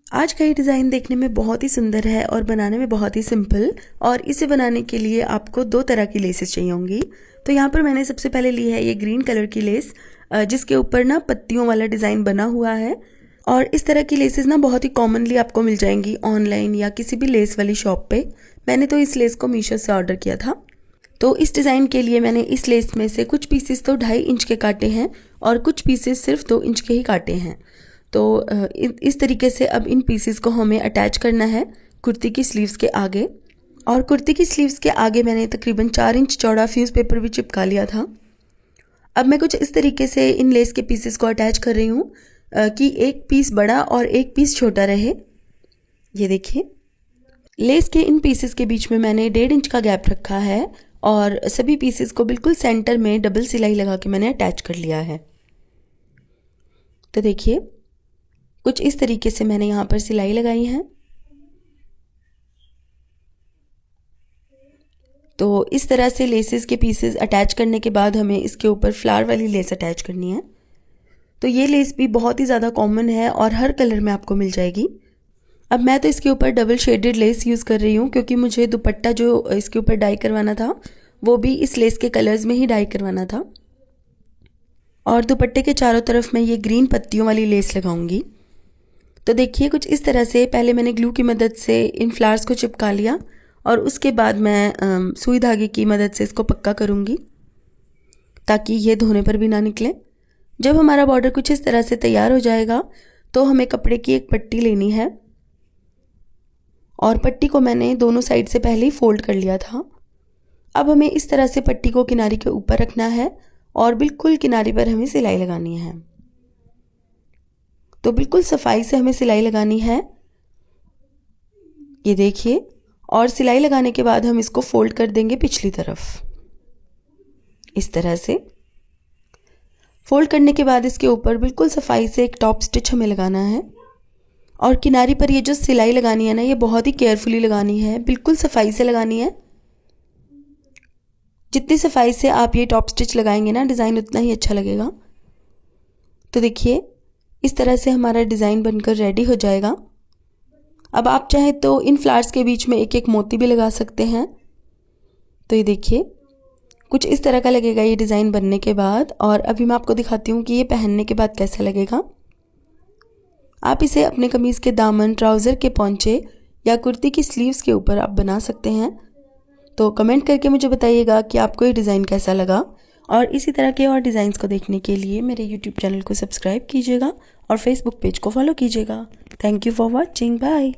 आज का ये डिज़ाइन देखने में बहुत ही सुंदर है और बनाने में बहुत ही सिंपल। और इसे बनाने के लिए आपको दो तरह की लेसेस चाहिए होंगी। तो यहाँ पर मैंने सबसे पहले ली है ये ग्रीन कलर की लेस, जिसके ऊपर ना पत्तियों वाला डिज़ाइन बना हुआ है। और इस तरह की लेसेस ना बहुत ही कॉमनली आपको मिल जाएंगी ऑनलाइन या किसी भी लेस वाली शॉप पे। मैंने तो इस लेस को मीशो से ऑर्डर किया था। तो इस डिज़ाइन के लिए मैंने इस लेस में से कुछ पीसेस तो 2.5 इंच के काटे हैं और कुछ पीसेस सिर्फ 2 इंच के ही काटे हैं। तो इस तरीके से अब इन पीसेस को हमें अटैच करना है कुर्ती की स्लीव्स के आगे। और कुर्ती की स्लीव्स के आगे मैंने तकरीबन 4 इंच चौड़ा फ्यूज़ पेपर भी चिपका लिया था। अब मैं कुछ इस तरीके से इन लेस के पीसेस को अटैच कर रही हूँ कि एक पीस बड़ा और एक पीस छोटा रहे। ये देखिए, लेस के इन पीसेस के बीच में मैंने 1.5 इंच का गैप रखा है और सभी पीसेस को बिल्कुल सेंटर में डबल सिलाई लगा के मैंने अटैच कर लिया है। तो देखिए, कुछ इस तरीके से मैंने यहाँ पर सिलाई लगाई है। तो इस तरह से लेसेस के पीसेस अटैच करने के बाद हमें इसके ऊपर फ्लावर वाली लेस अटैच करनी है। तो ये लेस भी बहुत ही ज़्यादा कॉमन है और हर कलर में आपको मिल जाएगी। अब मैं तो इसके ऊपर डबल शेडेड लेस यूज़ कर रही हूँ क्योंकि मुझे दुपट्टा जो इसके ऊपर डाई करवाना था वो भी इस लेस के कलर्स में ही डाई करवाना था। और दुपट्टे के चारों तरफ मैं ये ग्रीन पत्तियों वाली लेस लगाऊंगी। तो देखिए, कुछ इस तरह से पहले मैंने ग्लू की मदद से इन फ्लावर्स को चिपका लिया और उसके बाद मैं सुई धागे की मदद से इसको पक्का करूँगी ताकि ये धोने पर भी ना निकले। जब हमारा बॉर्डर कुछ इस तरह से तैयार हो जाएगा तो हमें कपड़े की एक पट्टी लेनी है और पट्टी को मैंने दोनों साइड से पहले ही फोल्ड कर लिया था। अब हमें इस तरह से पट्टी को किनारे के ऊपर रखना है और बिल्कुल किनारे पर हमें सिलाई लगानी है। तो बिल्कुल सफाई से हमें सिलाई लगानी है, ये देखिए। और सिलाई लगाने के बाद हम इसको फोल्ड कर देंगे पिछली तरफ। इस तरह से फोल्ड करने के बाद इसके ऊपर बिल्कुल सफाई से एक टॉप स्टिच हमें लगाना है। और किनारी पर ये जो सिलाई लगानी है ना, ये बहुत ही केयरफुली लगानी है, बिल्कुल सफाई से लगानी है। जितनी सफाई से आप ये टॉप स्टिच लगाएंगे ना, डिज़ाइन उतना ही अच्छा लगेगा। तो देखिए, इस तरह से हमारा डिज़ाइन बनकर रेडी हो जाएगा। अब आप चाहे तो इन फ्लावर्स के बीच में एक एक मोती भी लगा सकते हैं। तो ये देखिए, कुछ इस तरह का लगेगा ये डिज़ाइन बनने के बाद। और अभी मैं आपको दिखाती हूँ कि ये पहनने के बाद कैसा लगेगा। आप इसे अपने कमीज़ के दामन, ट्राउज़र के पौंचे या कुर्ती की स्लीव्स के ऊपर आप बना सकते हैं। तो कमेंट करके मुझे बताइएगा कि आपको ये डिज़ाइन कैसा लगा। और इसी तरह के और डिज़ाइंस को देखने के लिए मेरे YouTube चैनल को सब्सक्राइब कीजिएगा और Facebook पेज को फॉलो कीजिएगा। Thank you for watching. Bye.